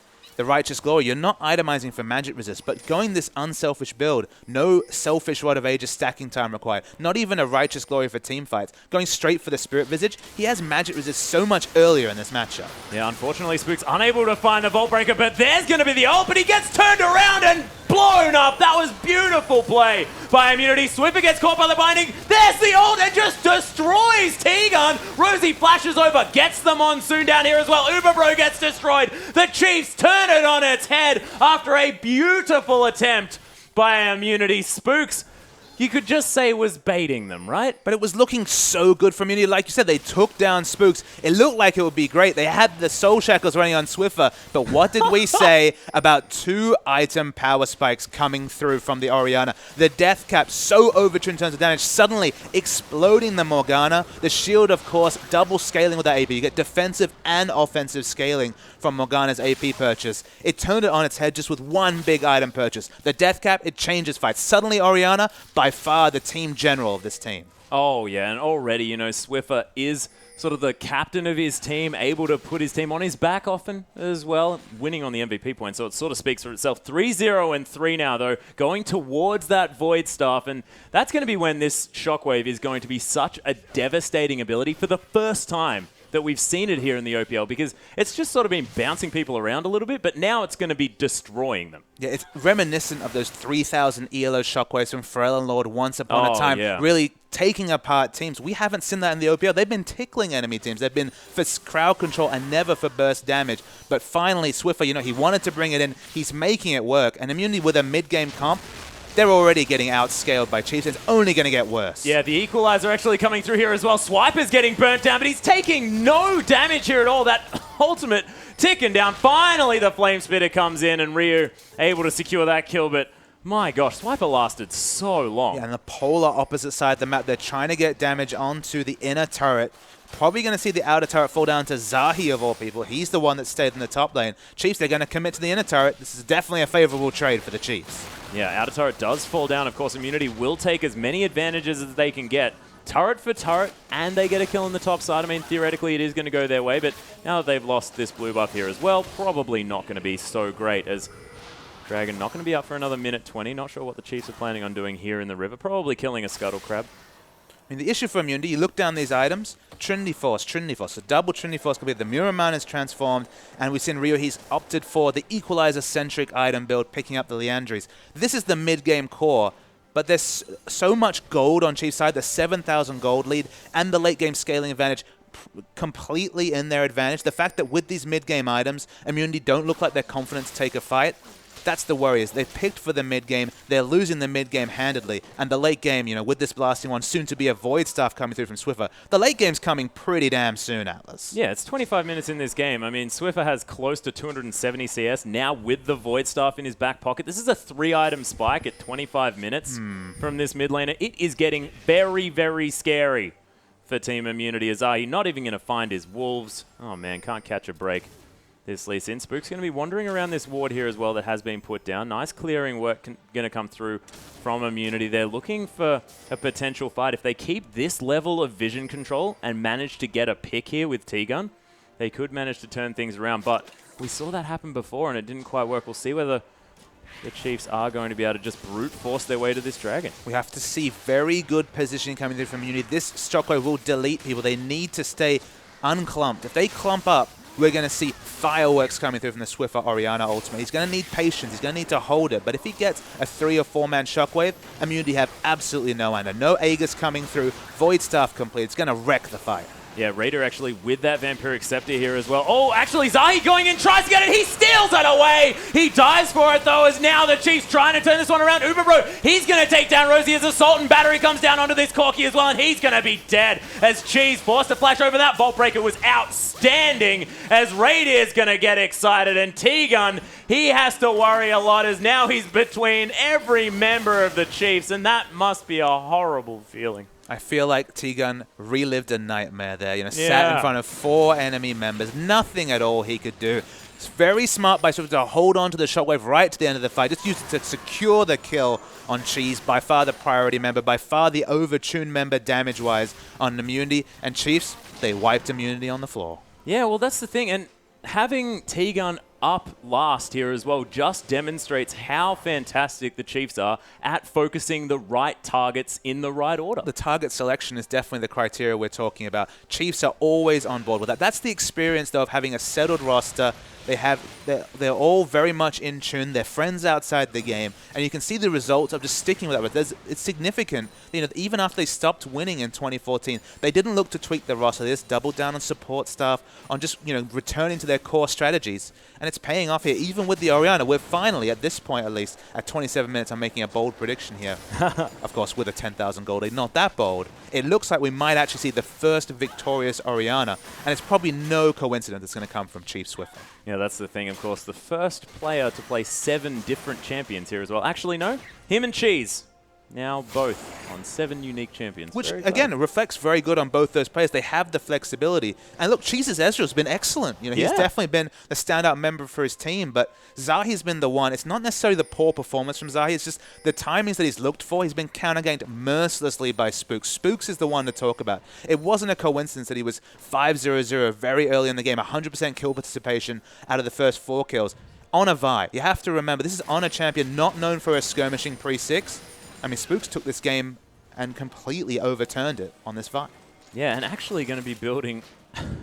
Righteous Glory. You're not itemizing for magic resist, but going this unselfish build, no selfish Rod of Ages stacking time required, not even a Righteous Glory for team fights, going straight for the Spirit Visage, he has magic resist so much earlier in this matchup. Yeah, unfortunately, Spook's unable to find the Vault Breaker, but there's going to be the ult, but he gets turned around and blown up. That was beautiful play by Immunity. Swiffer gets caught by the binding. There's the ult and just destroys T-Gun. Rosie flashes over, gets the Monsoon down here as well. Uber Bro gets destroyed. The Chiefs turn it on its head after a beautiful attempt by Immunity. Spooks, you could just say was baiting them, right? But it was looking so good for Immunity. Like you said, they took down Spooks. It looked like it would be great. They had the Soul Shackles running on Swiffer. But what did we say about 2 item power spikes coming through from the Orianna? The Death Cap so overtuned in terms of damage, suddenly exploding the Morgana. The shield, of course, double scaling with that AP. You get defensive and offensive scaling from Morgana's AP purchase. It turned it on its head just with one big item purchase. The Death Cap, it changes fights. Suddenly Orianna, by by far the team general of this team. Oh, yeah, and already, you know, Swiffer is sort of the captain of his team, able to put his team on his back often as well, winning on the MVP point, so it sort of speaks for itself. 3-0 and 3 now, though, going towards that Void Staff, and that's going to be when this Shockwave is going to be such a devastating ability for the first time that we've seen it here in the OPL, because it's just sort of been bouncing people around a little bit, but now it's going to be destroying them. Yeah, it's reminiscent of those 3,000 ELO Shockwaves from Pharrell and Lord once upon a time, really taking apart teams. We haven't seen that in the OPL. They've been tickling enemy teams. They've been for crowd control and never for burst damage. But finally, Swiffer, you know, he wanted to bring it in. He's making it work. And Immunity with a mid-game comp, they're already getting outscaled by Chiefs. It's only going to get worse. Yeah, the Equalizer actually coming through here as well. Swiper's getting burnt down, but he's taking no damage here at all. That ultimate ticking down. Finally, the Flame Spitter comes in, and Ryu able to secure that kill, but my gosh, Swiper lasted so long. Yeah, and the polar opposite side of the map, they're trying to get damage onto the inner turret. Probably going to see the outer turret fall down to Zahi, of all people. He's the one that stayed in the top lane. Chiefs, they're going to commit to the inner turret. This is definitely a favorable trade for the Chiefs. Yeah, outer turret does fall down. Of course, Immunity will take as many advantages as they can get. Turret for turret, and they get a kill on the top side. I mean, theoretically, it is going to go their way, but now that they've lost this blue buff here as well, probably not going to be so great, as Dragon not going to be up for another minute 20. Not sure what the Chiefs are planning on doing here in the river. Probably killing a Scuttle Crab. I mean, the issue for Immunity, you look down these items, Trinity Force. So double Trinity Force complete. The Muramon is transformed, and we've seen Ryu, he's opted for the Equalizer-centric item build, picking up the Leandries. This is the mid-game core, but there's so much gold on Chief's side, the 7,000 gold lead, and the late-game scaling advantage completely in their advantage. The fact that with these mid-game items, Immunity don't look like they're confident to take a fight, that's the worry. Is they've picked for the mid-game, they're losing the mid-game handedly, and the late game, you know, with this blasting one, soon to be a Void Staff coming through from Swiffer, the late game's coming pretty damn soon, Atlas. Yeah, it's 25 minutes in this game. I mean, Swiffer has close to 270 CS now with the Void Staff in his back pocket. This is a 3-item spike at 25 minutes from this mid laner. It is getting very, very scary for Team Immunity. As Ahi not even going to find his Wolves. Oh man, can't catch a break. This Lee Sin. Spook's going to be wandering around this ward here as well that has been put down. Nice clearing work going to come through from Immunity. They're looking for a potential fight. If they keep this level of vision control and manage to get a pick here with T-Gun, they could manage to turn things around. But we saw that happen before and it didn't quite work. We'll see whether the Chiefs are going to be able to just brute force their way to this Dragon. We have to see very good positioning coming through from Immunity. This Shockwave will delete people. They need to stay unclumped. If they clump up, we're going to see fireworks coming through from the Swiffer Orianna ultimate. He's going to need patience. He's going to need to hold it. But if he gets a 3 or 4-man Shockwave, Immunity have absolutely no under. No Aegis coming through. Void Staff complete. It's going to wreck the fight. Yeah, Raider actually with that Vampiric Scepter here as well. Oh, actually, Zahi going in, tries to get it. He steals it away. He dies for it, though, as now the Chiefs trying to turn this one around. Uber Bro, he's going to take down Rosie as Assault and Battery comes down onto this Corki as well, and he's going to be dead as Cheese forced to flash over that. Vault Breaker was outstanding as Raider's going to get excited, and T-Gun, he has to worry a lot as now he's between every member of the Chiefs, and that must be a horrible feeling. I feel like T-Gun relived a nightmare there. You know, sat in front of 4 enemy members. Nothing at all he could do. It's very smart by Swiffer to hold on to the Shockwave right to the end of the fight. Just use it to secure the kill on Cheese. By far the priority member. By far the overtuned member damage-wise on Immunity. And Chiefs, they wiped Immunity on the floor. Yeah, well, that's the thing. And having T-Gun up last here as well just demonstrates how fantastic the Chiefs are at focusing the right targets in the right order. The target selection is definitely the criteria we're talking about. Chiefs are always on board with that. That's the experience, though, of having a settled roster. They're all very much in tune. They're friends outside the game, and you can see the results of just sticking with that. It's significant. You know, even after they stopped winning in 2014, they didn't look to tweak the roster. They just doubled down on support staff, on just returning to their core strategies, and it's paying off here. Even with the Orianna, we're finally at this point, at least at 27 minutes, I'm making a bold prediction here. Of course, with a 10,000 gold lead, not that bold. It looks like we might actually see the first victorious Orianna, and it's probably no coincidence it's going to come from Chief Swiffer. Yeah, that's the thing, of course. The first player to play 7 different champions here as well. Actually, no. Him and Cheese. Now both on 7 unique champions. Which, again, reflects very good on both those players. They have the flexibility. And look, Cheese's Ezreal's been excellent. You know, he's definitely been the standout member for his team, but Zahi's been the one. It's not necessarily the poor performance from Zahi. It's just the timings that he's looked for. He's been counter-ganked mercilessly by Spooks. Spooks is the one to talk about. It wasn't a coincidence that he was 5-0-0 very early in the game, 100% kill participation out of the first 4 kills. On a Vi, you have to remember, this is on a champion not known for a skirmishing pre-6. I mean, Spooks took this game and completely overturned it on this Vi. Yeah, and actually going to be building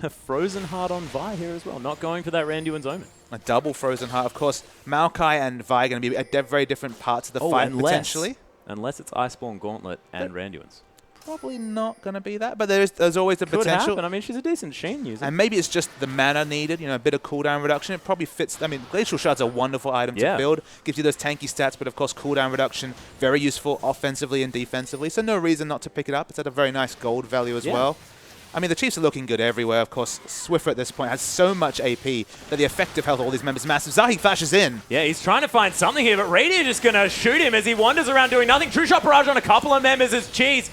a Frozen Heart on Vi here as well, not going for that Randuin's Omen. A double Frozen Heart. Of course, Maokai and Vi are going to be at very different parts of the fight, potentially. Unless it's Iceborne Gauntlet and Randuin's. Probably not going to be that, but there's always the potential. Could happen. I mean, she's a decent Sheen user. And maybe it's just the mana needed, you know, a bit of cooldown reduction. It probably fits. I mean, Glacial Shard's a wonderful item to build. Gives you those tanky stats, but of course, cooldown reduction, very useful offensively and defensively. So no reason not to pick it up. It's at a very nice gold value as well. I mean, the Chiefs are looking good everywhere. Of course, Swiffer at this point has so much AP that the effective health of all these members is massive. Zahi flashes in. Yeah, he's trying to find something here, but Radiant just going to shoot him as he wanders around doing nothing. True Shot Barrage on a couple of members as Cheese.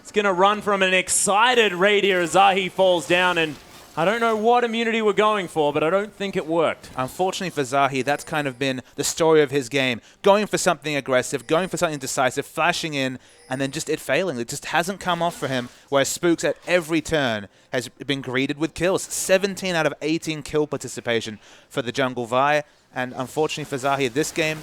It's going to run from an excited Radiant as Zahi falls down, and I don't know what immunity we're going for, but I don't think it worked. Unfortunately for Zahi, that's kind of been the story of his game. Going for something aggressive, going for something decisive, flashing in, and then just it failing. It just hasn't come off for him, whereas Spooks at every turn has been greeted with kills. 17 out of 18 kill participation for the Jungle Vi, and unfortunately for Zahi, this game,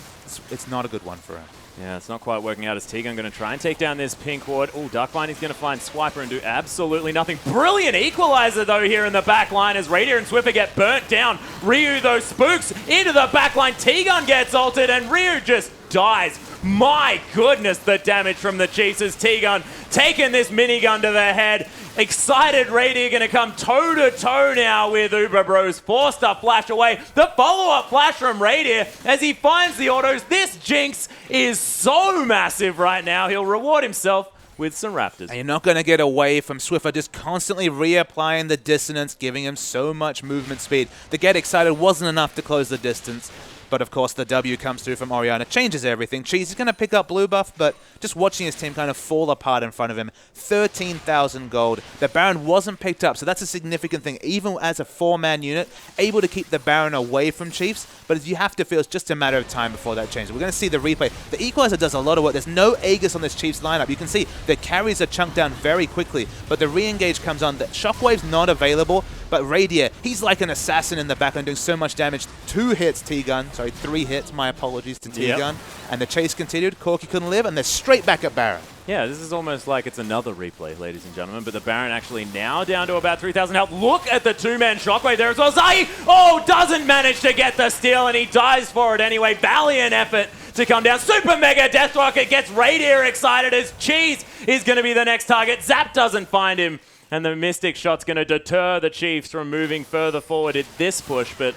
it's not a good one for him. Yeah, it's not quite working out as Tegan going to try and take down this pink ward. Oh, Darkbinding's going to find Swiper and do absolutely nothing. Brilliant equalizer, though, here in the back line as Radiant and Swiffer get burnt down. Ryu, though, Spooks into the back line. Tegan gets ulted, and Ryu just dies. My goodness, the damage from the Chiefs as Tegan taking this minigun to the head. Excited Radiant going to come toe-to-toe now with Uber Bros. Forced to flash away. The follow-up flash from Radiant as he finds the autos. This Jinx is so massive right now. He'll reward himself with some Raptors. And you're not going to get away from Swiffer just constantly reapplying the dissonance, giving him so much movement speed. The get excited wasn't enough to close the distance. But of course, the W comes through from Orianna, changes everything. Cheese is going to pick up blue buff, but just watching his team kind of fall apart in front of him. 13,000 gold. The Baron wasn't picked up, so that's a significant thing. Even as a 4-man unit, able to keep the Baron away from Chiefs, but you have to feel it's just a matter of time before that changes. We're going to see the replay. The Equalizer does a lot of work. There's no Aegis on this Chiefs lineup. You can see the carries are chunked down very quickly, but the re-engage comes on. The Shockwave's not available, but Radiant, he's like an assassin in the backline doing so much damage. 2 hits, T-Gun. Sorry, 3 hits. My apologies to T-Gun. And the chase continued. Corki couldn't live, and they're straight back at Baron. Yeah, this is almost like it's another replay, ladies and gentlemen, but the Baron actually now down to about 3,000 health. Look at the 2-man Shockwave there as well. Zahi, doesn't manage to get the steal, and he dies for it anyway. Valiant effort to come down. Super Mega Death Rocket gets Radiant excited as Cheese is going to be the next target. Zap doesn't find him, and the Mystic Shot's going to deter the Chiefs from moving further forward at this push, but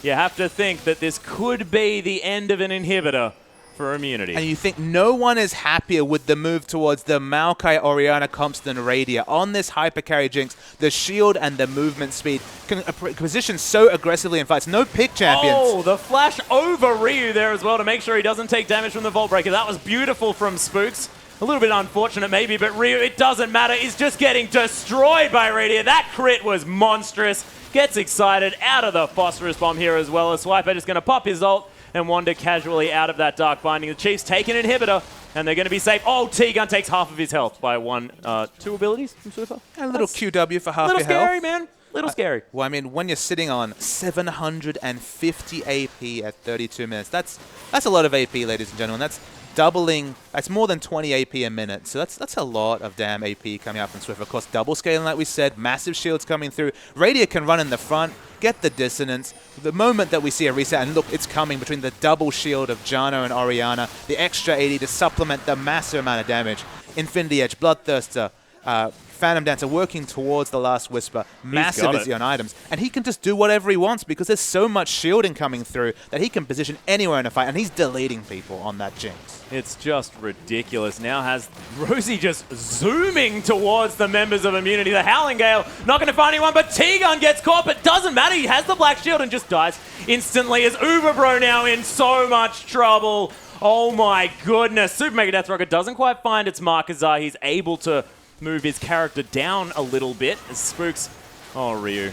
you have to think that this could be the end of an inhibitor for immunity. And you think no one is happier with the move towards the Maokai Orianna comps than Radia. On this hyper carry Jinx, the shield and the movement speed can position so aggressively in fights. No pick champions. Oh, the flash over Ryu there as well to make sure he doesn't take damage from the Vault Breaker. That was beautiful from Spooks. A little bit unfortunate maybe, but Ryu, it doesn't matter. He's just getting destroyed by Radia. That crit was monstrous. Gets excited out of the Phosphorus Bomb here as well as Swiper just going to pop his ult and wander casually out of that Dark Binding. The Chiefs take an inhibitor, and they're going to be safe. Oh, T-Gun takes half of his health by 2 abilities from Swiffer. A little QW for half your health. Little scary, man. Little scary. Well, I mean, when you're sitting on 750 AP at 32 minutes, that's a lot of AP, ladies and gentlemen. That's doubling. That's more than 20 AP a minute. So that's a lot of damn AP coming out from Swiffer. Of course, double scaling, like we said, massive shields coming through. Radia can run in the front, get the dissonance. The moment that we see a reset, and look, it's coming between the double shield of Jano and Orianna, the extra 80 to supplement the massive amount of damage. Infinity Edge, Bloodthirster, Phantom Dancer working towards the Last Whisper. Massive is on items. And he can just do whatever he wants because there's so much shielding coming through that he can position anywhere in a fight, and he's deleting people on that Jinx. It's just ridiculous. Now has Rosie just zooming towards the members of Immunity. The Howling Gale not going to find anyone, but T-Gun gets caught, but doesn't matter. He has the Black Shield and just dies instantly as Uberbro now in so much trouble. Oh my goodness. Super Mega Death Rocket doesn't quite find its mark as he's able to move his character down a little bit. As Spooks... Oh, Ryu.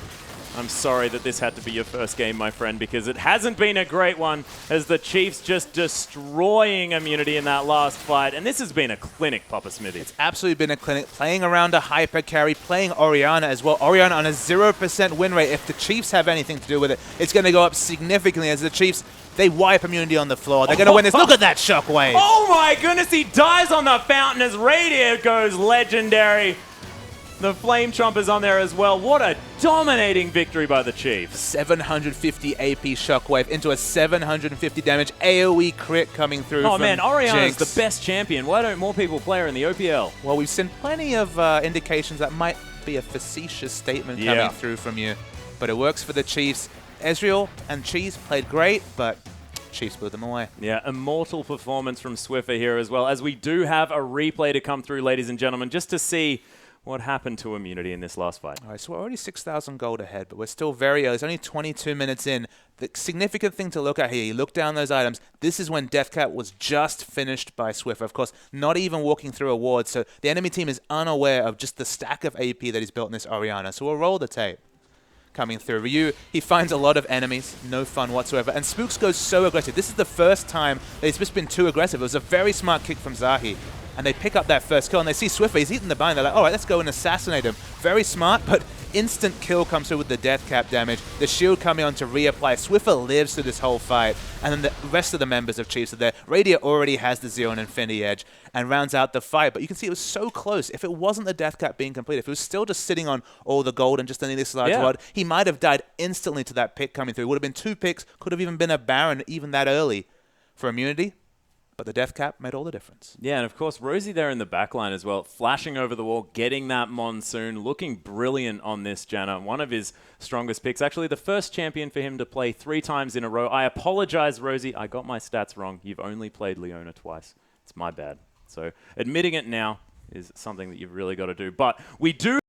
I'm sorry that this had to be your first game, my friend, because it hasn't been a great one as the Chiefs just destroying Immunity in that last fight. And this has been a clinic, Papa Smithy. It's absolutely been a clinic, playing around a hyper carry, playing Orianna as well. Orianna on a 0% win rate. If the Chiefs have anything to do with it, it's going to go up significantly as the Chiefs, they wipe Immunity on the floor. They're going to win this. Look at that shockwave. Oh my goodness, he dies on the fountain as Radiant goes legendary. The Flame Chomp is on there as well. What a dominating victory by the Chiefs. 750 AP Shockwave into a 750 damage AoE crit coming through. Oh from man, Orianna's Jinx. the best champion. Why don't more people play her in the OPL? Well, we've seen plenty of indications that might be a facetious statement coming through from you. But it works for the Chiefs. Ezreal and Cheese played great, but Chiefs blew them away. Yeah, immortal performance from Swiffer here as well, as we do have a replay to come through, ladies and gentlemen, just to see what happened to Immunity in this last fight. All right, so we're already 6,000 gold ahead, but we're still very early. It's only 22 minutes in. The significant thing to look at here, you look down those items, this is when Deathcap was just finished by Swiffer. Of course, not even walking through a ward, so the enemy team is unaware of just the stack of AP that he's built in this Orianna. So we'll roll the tape. Coming through. Ryu, he finds a lot of enemies, no fun whatsoever. And Spooks goes so aggressive. This is the first time that he's just been too aggressive. It was a very smart kick from Zahi. And they pick up that first kill, and they see Swiffer, he's eating the bind. They're like, all right, let's go and assassinate him. Very smart, but instant kill comes through with the death cap damage. The shield coming on to reapply. Swiffer lives through this whole fight, and then the rest of the members of Chiefs are there. Radiant already has the Zero and Infinity Edge and rounds out the fight, but you can see it was so close. If it wasn't the death cap being complete, if it was still just sitting on all the gold and just an this large rod, he might have died instantly to that pick coming through. It would have been 2 picks, could have even been a Baron even that early for Immunity. But the death cap made all the difference. Yeah, and of course, Rosie there in the backline as well, flashing over the wall, getting that Monsoon, looking brilliant on this Janna. One of his strongest picks. Actually, the first champion for him to play 3 times in a row. I apologize, Rosie. I got my stats wrong. You've only played Leona twice. It's my bad. So admitting it now is something that you've really got to do. But we do